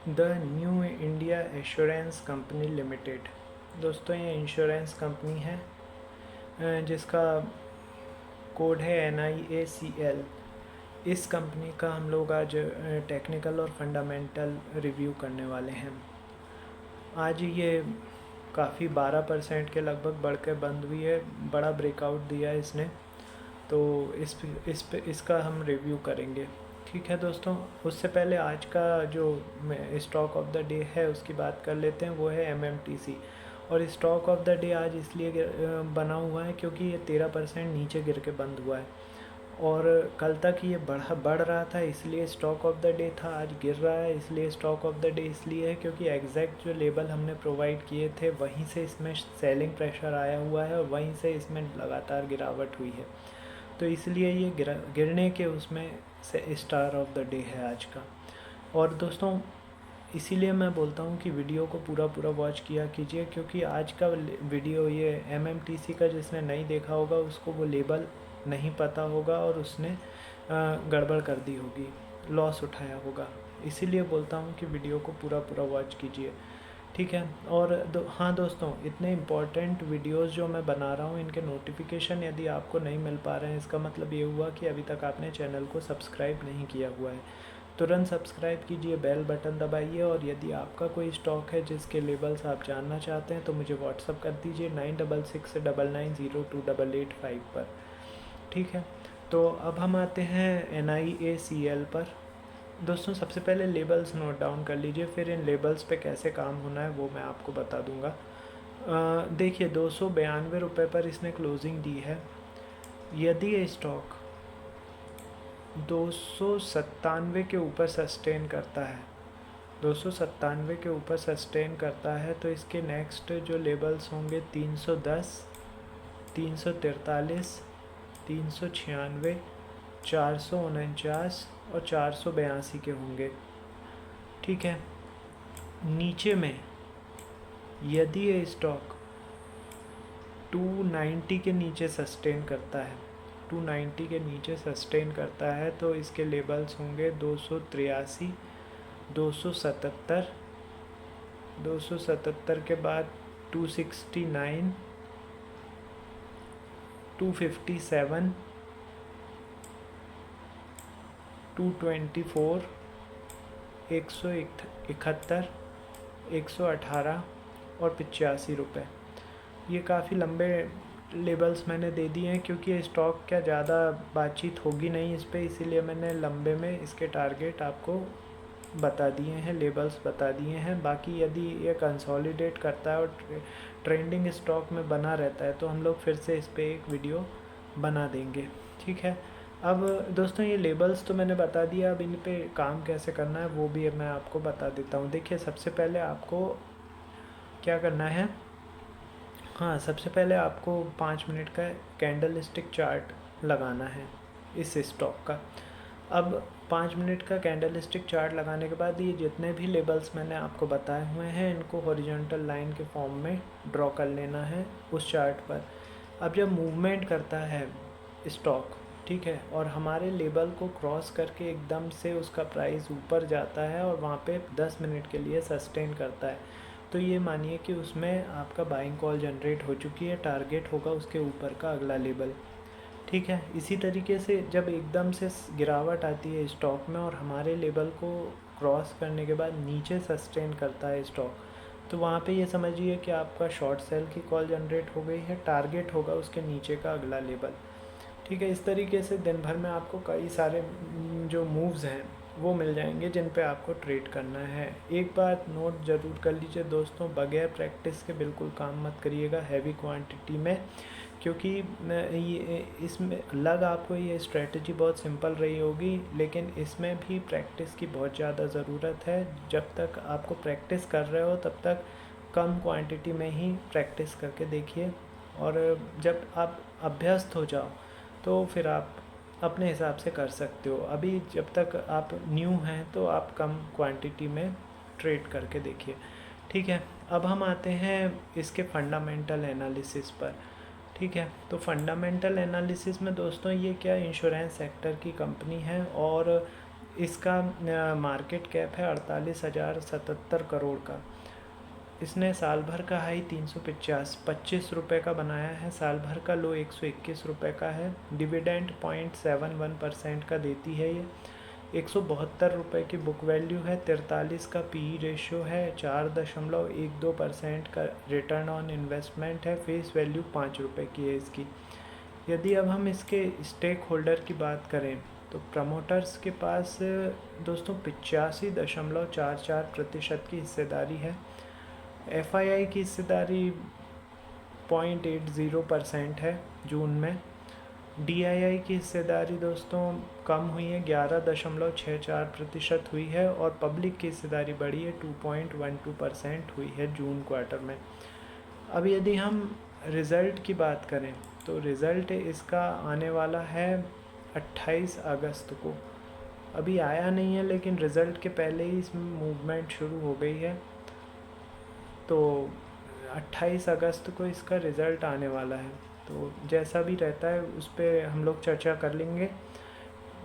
The new India assurance company limited. दोस्तों ये insurance company है जिसका कोड है NIACL। इस कंपनी का हम लोग आज टेक्निकल और फंडामेंटल रिव्यू करने वाले हैं। आज ये काफ़ी 12% के लगभग बढ़ के बंद हुई है, बड़ा ब्रेकआउट दिया है इसने, तो इसका हम रिव्यू करेंगे। ठीक है दोस्तों, उससे पहले आज का जो स्टॉक ऑफ द डे है उसकी बात कर लेते हैं। वो है MMTC। और स्टॉक ऑफ द डे आज इसलिए बना हुआ है क्योंकि ये 13% नीचे गिर के बंद हुआ है, और कल तक ये बढ़ रहा था इसलिए स्टॉक ऑफ द डे था। आज गिर रहा है इसलिए स्टॉक ऑफ द डे इसलिए है क्योंकि एग्जैक्ट जो लेवल हमने प्रोवाइड किए थे वहीं से इसमें सेलिंग प्रेशर आया हुआ है और वहीं से इसमें लगातार गिरावट हुई है, तो इसलिए ये गिरने के उसमें से स्टार ऑफ द डे है आज का। और दोस्तों इसीलिए मैं बोलता हूँ कि वीडियो को पूरा वॉच किया कीजिए, क्योंकि आज का वीडियो ये MMTC का जिसने नहीं देखा होगा उसको वो लेबल नहीं पता होगा और उसने गड़बड़ कर दी होगी, लॉस उठाया होगा। इसीलिए बोलता हूँ कि वीडियो को पूरा वॉच कीजिए, ठीक है। और हाँ दोस्तों, इतने इम्पॉर्टेंट वीडियोस जो मैं बना रहा हूँ इनके नोटिफिकेशन यदि आपको नहीं मिल पा रहे हैं, इसका मतलब ये हुआ कि अभी तक आपने चैनल को सब्सक्राइब नहीं किया हुआ है। तुरंत सब्सक्राइब कीजिए, बेल बटन दबाइए, और यदि आपका कोई स्टॉक है जिसके लेवल्स आप जानना चाहते हैं तो मुझे व्हाट्सअप कर दीजिए 9669982885 पर, ठीक है। तो अब हम आते हैं NIACL पर। दोस्तों सबसे पहले लेबल्स नोट डाउन कर लीजिए, फिर इन लेबल्स पे कैसे काम होना है वो मैं आपको बता दूंगा। देखिए 292 रुपये पर इसने क्लोजिंग दी है। यदि ये स्टॉक 297 के ऊपर सस्टेन करता है, 297 के ऊपर सस्टेन करता है तो इसके नेक्स्ट जो लेबल्स होंगे 310, 343, 396, 449 और 482 के होंगे, ठीक है। नीचे में यदि ये स्टॉक 290 के नीचे सस्टेन करता है, 290 के नीचे सस्टेन करता है तो इसके लेबल्स होंगे 283, 277, 277 के बाद 269, 257, 224, 171, 118 और 85 रुपये। ये काफ़ी लंबे लेबल्स मैंने दे दिए हैं क्योंकि स्टॉक क्या ज़्यादा बातचीत होगी नहीं इस पर, इसीलिए मैंने लंबे में इसके टारगेट आपको बता दिए हैं, लेबल्स बता दिए हैं। बाकी यदि ये कंसोलिडेट करता है और ट्रेंडिंग स्टॉक में बना रहता है तो हम लोग फिर से इस पर एक वीडियो बना देंगे, ठीक है। अब दोस्तों ये लेबल्स तो मैंने बता दिया, अब इन पे काम कैसे करना है वो भी मैं आपको बता देता हूँ। देखिए सबसे पहले आपको क्या करना है, हाँ सबसे पहले आपको 5 मिनट का कैंडल स्टिक चार्ट लगाना है इस स्टॉक का। अब 5 मिनट का कैंडल स्टिक चार्ट लगाने के बाद ये जितने भी लेबल्स मैंने आपको बताए हुए हैं इनको हॉरिजॉन्टल लाइन के फॉर्म में ड्रॉ कर लेना है उस चार्ट पर। अब जब मूवमेंट करता है स्टॉक, ठीक है, और हमारे लेबल को क्रॉस करके एकदम से उसका प्राइस ऊपर जाता है और वहाँ पे 10 मिनट के लिए सस्टेन करता है, तो ये मानिए कि उसमें आपका बाइंग कॉल जनरेट हो चुकी है, टारगेट होगा उसके ऊपर का अगला लेबल, ठीक है। इसी तरीके से जब एकदम से गिरावट आती है स्टॉक में और हमारे लेवल को क्रॉस करने के बाद नीचे सस्टेन करता है स्टॉक, तो वहाँ पे ये समझिए कि आपका शॉर्ट सेल की कॉल जनरेट हो गई है, टारगेट होगा उसके नीचे का अगला लेवल, ठीक है। इस तरीके से दिन भर में आपको कई सारे जो मूव्स हैं वो मिल जाएंगे जिन पे आपको ट्रेड करना है। एक बात नोट ज़रूर कर लीजिए दोस्तों, बगैर प्रैक्टिस के बिल्कुल काम मत करिएगा हैवी क्वांटिटी में, क्योंकि ये इसमें लग आपको ये स्ट्रेटजी बहुत सिंपल रही होगी, लेकिन इसमें भी प्रैक्टिस की बहुत ज़्यादा ज़रूरत है। जब तक आपको प्रैक्टिस कर रहे हो तब तक कम क्वांटिटी में ही प्रैक्टिस करके देखिए, और जब आप अभ्यस्त हो जाओ तो फिर आप अपने हिसाब से कर सकते हो। अभी जब तक आप न्यू हैं तो आप कम क्वांटिटी में ट्रेड करके देखिए, ठीक है। अब हम आते हैं इसके फंडामेंटल एनालिसिस पर, ठीक है। तो फंडामेंटल एनालिसिस में दोस्तों ये क्या इंश्योरेंस सेक्टर की कंपनी है और इसका मार्केट कैप है 48,077 करोड़ का। इसने साल भर का हाई 325 रुपये का बनाया है, साल भर का लो 121 रुपये का है। डिविडेंड 0.71% का देती है ये। 172 रुपये की बुक वैल्यू है, 43 का पीई रेशियो है, 4.12% का रिटर्न ऑन इन्वेस्टमेंट है, फेस वैल्यू 5 रुपये की है इसकी। यदि अब हम इसके स्टेक होल्डर की बात करें तो प्रमोटर्स के पास दोस्तों 85.44% की हिस्सेदारी है। FII की हिस्सेदारी 0.80% है जून में। DII की हिस्सेदारी दोस्तों कम हुई है, 11.64% हुई है, और पब्लिक की हिस्सेदारी बढ़ी है, 2.12% हुई है जून क्वार्टर में। अब यदि हम रिज़ल्ट की बात करें तो रिज़ल्ट इसका आने वाला है 28 अगस्त को। अभी आया नहीं है, लेकिन रिज़ल्ट के पहले ही इसमें मूवमेंट शुरू हो गई है। तो 28 अगस्त को इसका रिज़ल्ट आने वाला है, तो जैसा भी रहता है उस पर हम लोग चर्चा कर लेंगे।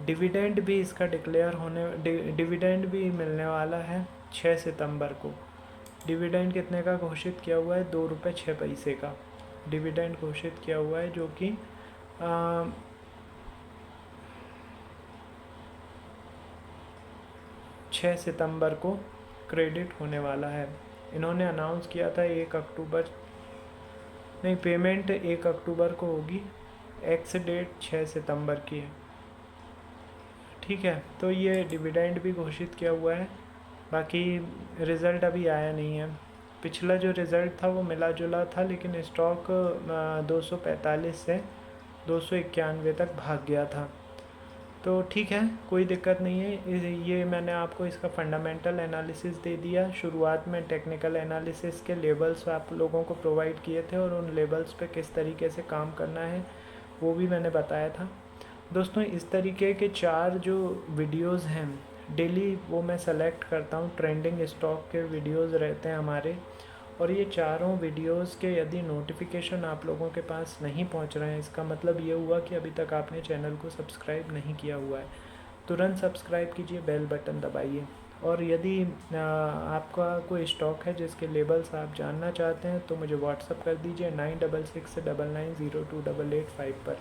डिविडेंड भी इसका डिविडेंड भी मिलने वाला है 6 सितंबर को। डिविडेंड कितने का घोषित किया हुआ है? 2 रुपये 6 पैसे का डिविडेंड घोषित किया हुआ है, जो कि 6 सितंबर को क्रेडिट होने वाला है। इन्होंने अनाउंस किया था 1 अक्टूबर, नहीं, पेमेंट 1 अक्टूबर को होगी, एक्स डेट 6 सितंबर की है। ठीक है, तो ये डिविडेंड भी घोषित किया हुआ है। बाकी रिज़ल्ट अभी आया नहीं है। पिछला जो रिज़ल्ट था वो मिला जुला था, लेकिन स्टॉक 245 से 291 तक भाग गया था। तो ठीक है, कोई दिक्कत नहीं है। ये मैंने आपको इसका फंडामेंटल एनालिसिस दे दिया। शुरुआत में टेक्निकल एनालिसिस के लेबल्स आप लोगों को प्रोवाइड किए थे, और उन लेबल्स पे किस तरीके से काम करना है वो भी मैंने बताया था। दोस्तों, इस तरीके के 4 जो वीडियोज़ हैं डेली, वो मैं सेलेक्ट करता हूँ। ट्रेंडिंग स्टॉक के वीडियोज़ रहते हैं हमारे, और ये चारों वीडियोस के यदि नोटिफिकेशन आप लोगों के पास नहीं पहुंच रहे हैं, इसका मतलब ये हुआ कि अभी तक आपने चैनल को सब्सक्राइब नहीं किया हुआ है। तुरंत सब्सक्राइब कीजिए, बेल बटन दबाइए। और यदि आपका कोई स्टॉक है जिसके लेबल्स आप जानना चाहते हैं तो मुझे व्हाट्सअप कर दीजिए 9669902885 पर।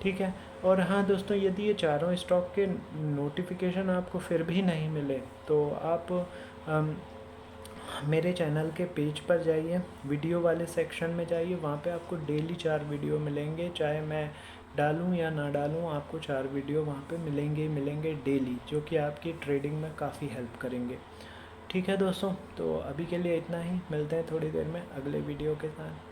ठीक है। और हाँ दोस्तों, यदि ये चारों स्टॉक के नोटिफिकेशन आपको फिर भी नहीं मिले तो आप मेरे चैनल के पेज पर जाइए, वीडियो वाले सेक्शन में जाइए, वहाँ पे आपको डेली 4 वीडियो मिलेंगे। चाहे मैं डालूँ या ना डालूँ, आपको 4 वीडियो वहाँ पे मिलेंगे डेली, जो कि आपकी ट्रेडिंग में काफ़ी हेल्प करेंगे। ठीक है दोस्तों, तो अभी के लिए इतना ही। मिलते हैं थोड़ी देर में अगले वीडियो के साथ।